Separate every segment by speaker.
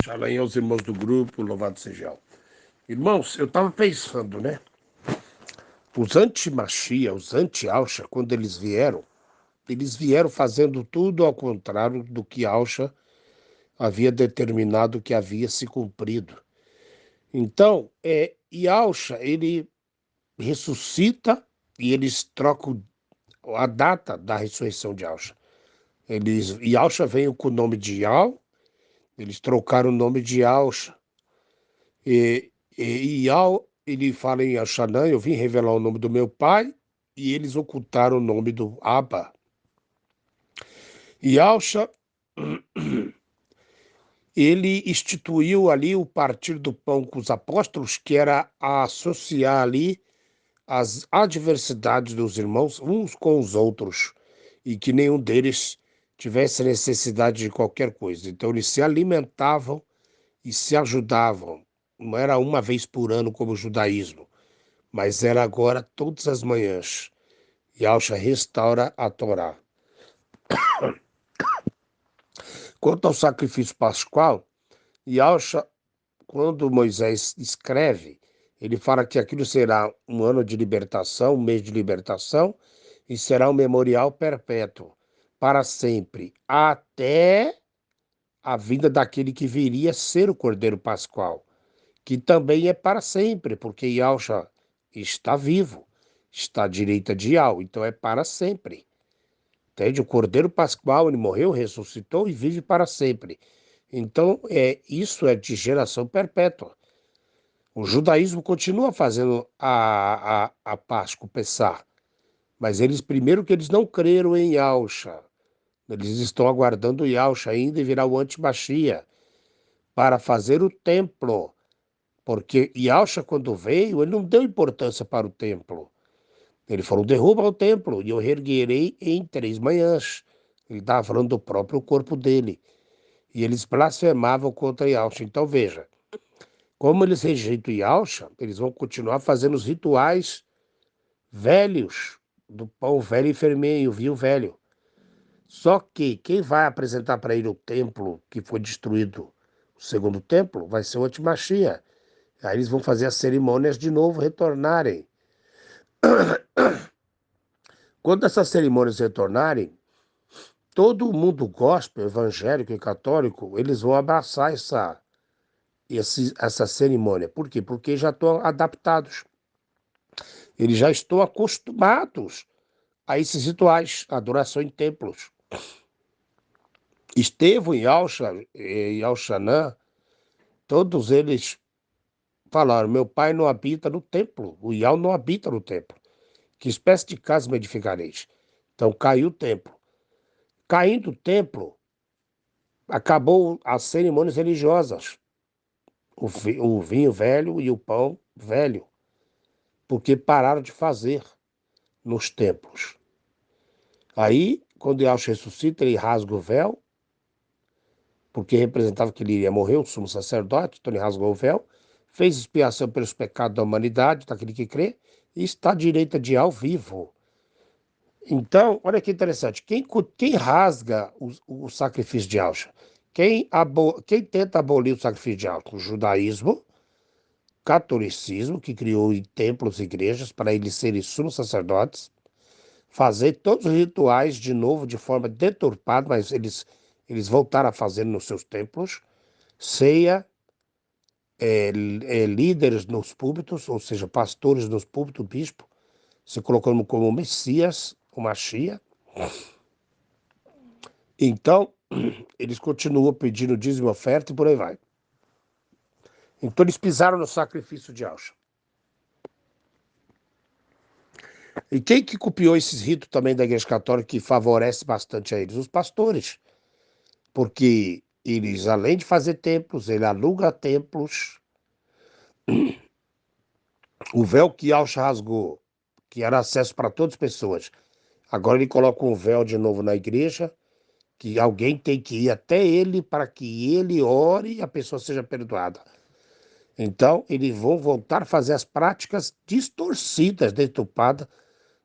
Speaker 1: Shalom aos irmãos do grupo, louvado seja Yahweh. Irmãos, eu estava pensando, né? Os anti-Machia, os anti-Alcha, quando eles vieram fazendo tudo ao contrário do que Alcha havia determinado que havia se cumprido. Então, e Alcha, ele ressuscita e eles trocam a data da ressurreição de Alcha. E Alcha veio com o nome de Yah, eles trocaram o nome de Alcha. E ele fala em Ashanã, eu vim revelar o nome do meu pai, e eles ocultaram o nome do Abba. E Alcha, ele instituiu ali o partir do pão com os apóstolos, que era associar ali as adversidades dos irmãos uns com os outros, e que nenhum deles tivesse necessidade de qualquer coisa. Então eles se alimentavam e se ajudavam. Não era uma vez por ano como o judaísmo, mas era agora todas as manhãs. Yahshua restaura a Torá. Quanto ao sacrifício pascual, Yahshua, quando Moisés escreve, ele fala que aquilo será um ano de libertação, um mês de libertação, e será um memorial perpétuo, para sempre, até a vinda daquele que viria a ser o Cordeiro Pascual, que também é para sempre, porque Yahshua está vivo, está à direita de Yahweh, então é para sempre. Entende? O Cordeiro Pascual, ele morreu, ressuscitou e vive para sempre. Então, isso é de geração perpétua. O judaísmo continua fazendo a Páscoa, o Pessah, mas primeiro que eles não creram em Yahshua. Eles estão aguardando Yahshua ainda e virar o antimachia para fazer o templo. Porque Yahshua, quando veio, ele não deu importância para o templo. Ele falou, derruba o templo e eu reerguerei em 3 manhãs. Ele estava falando do próprio corpo dele. E eles blasfemavam contra Yahshua. Então veja, como eles rejeitam Yahshua, eles vão continuar fazendo os rituais velhos, do pão velho e fermenho, vinho velho. Só que quem vai apresentar para ele o templo que foi destruído, o segundo templo, vai ser o Antimachia. Aí eles vão fazer as cerimônias de novo, retornarem. Quando essas cerimônias retornarem, todo mundo gospel, evangélico e católico, eles vão abraçar essa cerimônia. Por quê? Porque já estão adaptados. Eles já estão acostumados a esses rituais, a adoração em templos. Estevão e Alxanã, todos eles falaram, meu pai não habita no templo, o Yahweh não habita no templo. Que espécie de casa me edificareis? Então caiu o templo. Caindo o templo, acabou as cerimônias religiosas. O vinho velho e o pão velho, porque pararam de fazer nos templos. Aí, quando Yahshua ressuscita, ele rasga o véu, porque representava que ele iria morrer, o sumo sacerdote, então ele rasgou o véu, fez expiação pelos pecados da humanidade, daquele que crê, e está à direita de ao vivo. Então, olha que interessante, quem rasga o sacrifício de Yahshua? Quem tenta abolir o sacrifício de Yahshua? O judaísmo, catolicismo, que criou templos e igrejas para eles serem sumos sacerdotes, fazer todos os rituais de novo de forma deturpada, mas eles voltaram a fazer nos seus templos, ceia, líderes nos púlpitos, ou seja, pastores nos púlpitos, bispo, se colocando como Messias, o Machia. Então, eles continuam pedindo dízimo e oferta e por aí vai. Então, eles pisaram no sacrifício de Yahshua. E quem que copiou esses ritos também da Igreja Católica que favorece bastante a eles? Os pastores. Porque eles, além de fazer templos, ele aluga templos. O véu que Yahshua rasgou, que era acesso para todas as pessoas, agora ele coloca um véu de novo na igreja, que alguém tem que ir até ele para que ele ore e a pessoa seja perdoada. Então, eles vão voltar a fazer as práticas distorcidas, deturpadas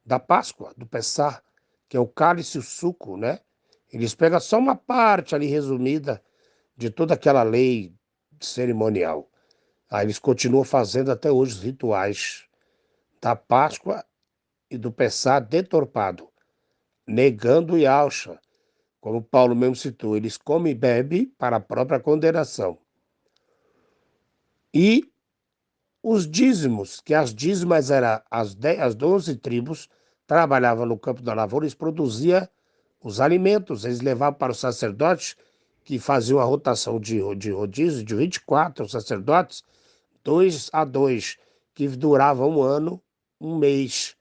Speaker 1: da Páscoa, do Pessah, que é o cálice e o suco, né? Eles pegam só uma parte ali resumida de toda aquela lei cerimonial. Aí eles continuam fazendo até hoje os rituais da Páscoa e do Pessah deturpado, negando Yahshua, como Paulo mesmo citou, eles comem e bebem para a própria condenação. E os dízimos, que as dízimas eram as 12 tribos, trabalhavam no campo da lavoura, eles produziam os alimentos, eles levavam para os sacerdotes, que faziam a rotação de rodízio, de 24 sacerdotes, 2 a 2, que durava um ano, um mês.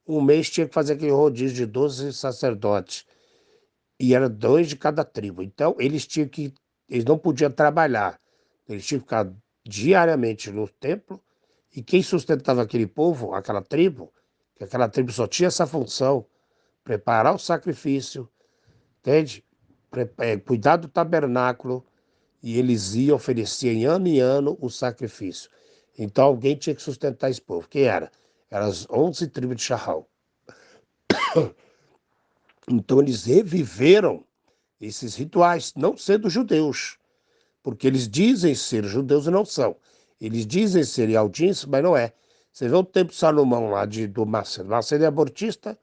Speaker 1: Um mês tinha que fazer aquele rodízio de 12 sacerdotes. E era 2 de cada tribo. Então, eles não podiam trabalhar. Eles tinham que ficar diariamente no templo. E quem sustentava aquele povo, aquela tribo, que aquela tribo só tinha essa função, preparar o sacrifício, entende? Cuidar do tabernáculo, e eles iam oferecer em ano o sacrifício. Então alguém tinha que sustentar esse povo. Quem era? Eram as 11 tribos de Charral. Então eles reviveram esses rituais, não sendo judeus, porque eles dizem ser judeus e não são. Eles dizem ser ialdins, mas não é. Você vê o templo de Salomão lá do Macedo. Macedo é abortista,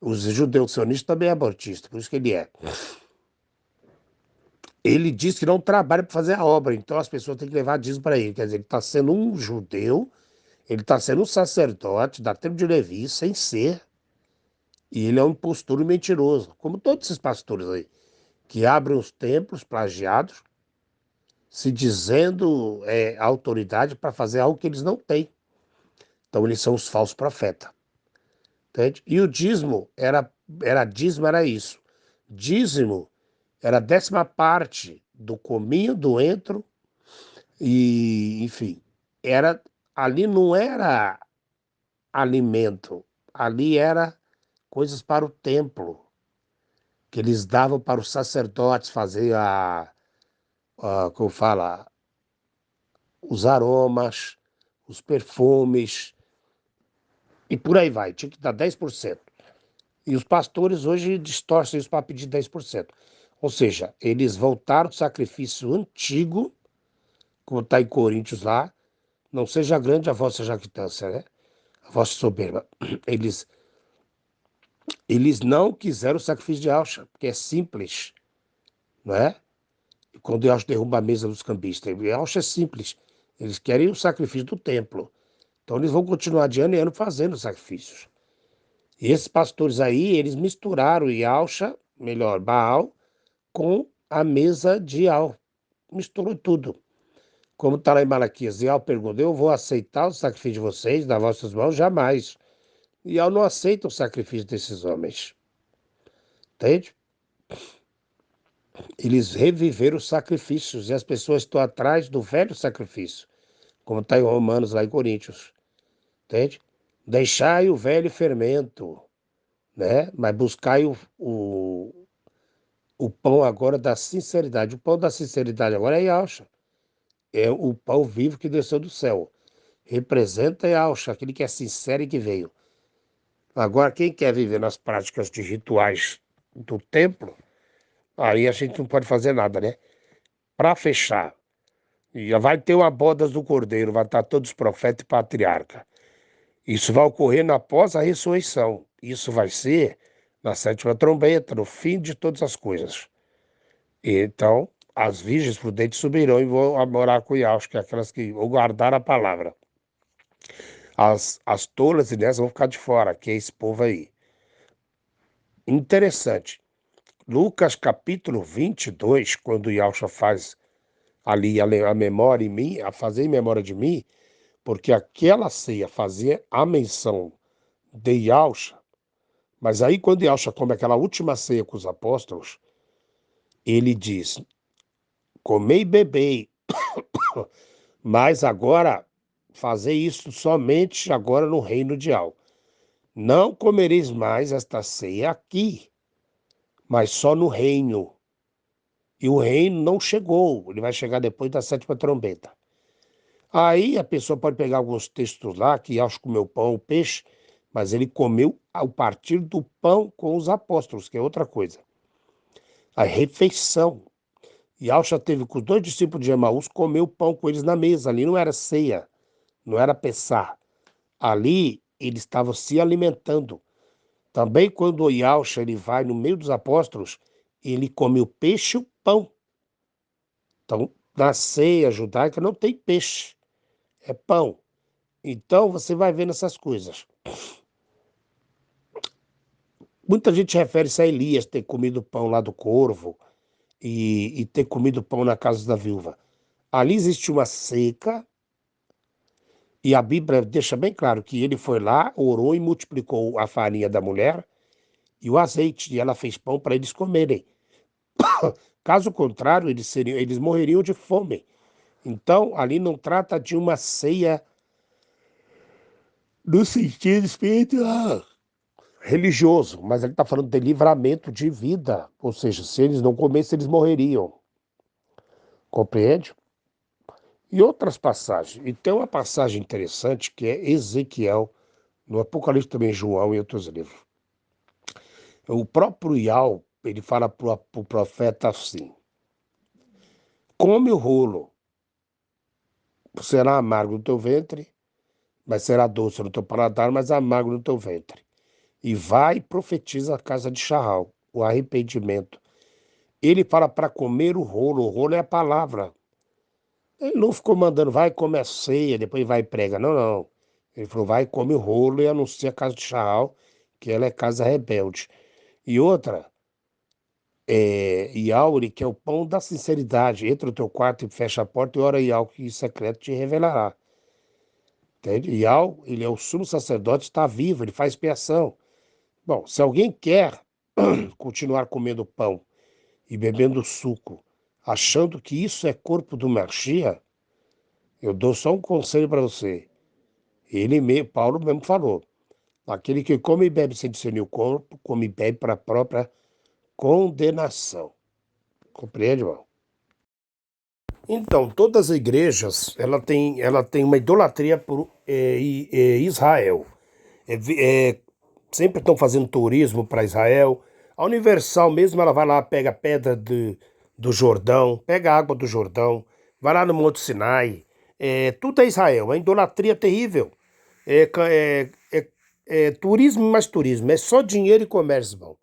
Speaker 1: os judeus sionistas também é abortista, por isso que ele é. Ele diz que não trabalha para fazer a obra, então as pessoas têm que levar dízimo para ele. Quer dizer, ele está sendo um judeu, ele está sendo um sacerdote da tribo de Levi, sem ser, e ele é um impostor e mentiroso, como todos esses pastores aí, que abrem os templos plagiados, se dizendo autoridade para fazer algo que eles não têm. Então eles são os falsos profetas. Entende? E o dízimo era isso. Dízimo era a 10ª parte do cominho, do entro, e, enfim, ali não era alimento, ali era coisas para o templo, que eles davam para os sacerdotes fazer como fala, os aromas, os perfumes, e por aí vai, tinha que dar 10%. E os pastores hoje distorcem isso para pedir 10%. Ou seja, eles voltaram ao sacrifício antigo, como está em Coríntios lá, não seja grande a vossa jactância, né? A vossa soberba. Eles não quiseram o sacrifício de Yahshua, porque é simples, não é? Quando Yahshua derruba a mesa dos cambistas, Yahshua é simples. Eles querem o sacrifício do templo. Então eles vão continuar de ano em ano fazendo sacrifícios. E esses pastores aí, eles misturaram Yahshua, melhor, Baal, com a mesa de Al. Misturou tudo. Como está lá em Malaquias, Al perguntou, eu vou aceitar o sacrifício de vocês, das vossas mãos? Jamais. E Al não aceita o sacrifício desses homens. Entende? Eles reviveram os sacrifícios e as pessoas estão atrás do velho sacrifício, como está em Romanos, lá em Coríntios. Entende? Deixai o velho fermento, né? Mas buscai o pão agora da sinceridade. O pão da sinceridade agora é Yahshua. É o pão vivo que desceu do céu. Representa Yahshua, aquele que é sincero e que veio. Agora, quem quer viver nas práticas de rituais do templo, aí a gente não pode fazer nada, né? Para fechar, já vai ter uma bodas do Cordeiro, vai estar todos os profetas e patriarca. Isso vai ocorrer após a ressurreição. Isso vai ser na 7ª trombeta, no fim de todas as coisas. Então, as virgens prudentes subirão e vão morar com Yahshua, que é aquelas que vão guardar a palavra. As tolas e inessas vão ficar de fora, que é esse povo aí. Interessante. Lucas capítulo 22, quando Yahshua faz ali a memória em mim, a fazer em memória de mim, porque aquela ceia fazia a menção de Yahshua, mas aí quando Yahshua come aquela última ceia com os apóstolos, ele diz, comei e bebei, mas agora fazer isso somente agora no reino de Al. Não comereis mais esta ceia aqui, mas só no reino. E o reino não chegou, ele vai chegar depois da 7ª trombeta. Aí a pessoa pode pegar alguns textos lá, que acho que comeu pão, peixe, mas ele comeu ao partir do pão com os apóstolos, que é outra coisa. A refeição. Yahshua teve com os dois discípulos de Emaús, comeu pão com eles na mesa. Ali não era ceia, não era pessar. Ali eles estavam se alimentando. Também quando o Yahshua ele vai no meio dos apóstolos, ele come o peixe e o pão. Então, na ceia judaica não tem peixe, é pão. Então, você vai vendo essas coisas. Muita gente refere-se a Elias ter comido pão lá do corvo e ter comido pão na casa da viúva. Ali existe uma seca e a Bíblia deixa bem claro que ele foi lá, orou e multiplicou a farinha da mulher e o azeite, e ela fez pão para eles comerem. Caso contrário, eles morreriam de fome. Então, ali não trata de uma ceia no sentido espiritual, religioso, mas ele está falando de livramento de vida. Ou seja, se eles não comessem, eles morreriam. Compreende? E outras passagens. E tem uma passagem interessante que é Ezequiel, no Apocalipse também, João e outros livros. O próprio Iau, ele fala para o profeta assim: come o rolo, será amargo no teu ventre, mas será doce no teu paladar, mas amargo no teu ventre. E vai e profetiza a casa de Charral, o arrependimento. Ele fala para comer o rolo é a palavra. Ele não ficou mandando, vai comer a ceia, depois vai e prega. Não, não. Ele falou, vai, come o rolo e anuncia a casa de Charral, que ela é casa rebelde. E outra, Yauri, que é o pão da sinceridade. Entra no teu quarto e fecha a porta e ora Yau, que em secreto te revelará. Entende? Yau, ele é o sumo sacerdote, está vivo, ele faz expiação. Bom, se alguém quer continuar comendo pão e bebendo suco, achando que isso é corpo do Mashiach, eu dou só um conselho para você. Paulo mesmo falou, aquele que come e bebe sem discernir o corpo, come e bebe para a própria condenação. Compreende, irmão? Então, todas as igrejas, ela tem uma idolatria por Israel. Sempre estão fazendo turismo para Israel. A Universal mesmo, ela vai lá, pega a pedra do Jordão, pega a água do Jordão, vai lá no Monte Sinai. Tudo é Israel, é idolatria terrível. É turismo mais turismo, é só dinheiro e comércio, irmão.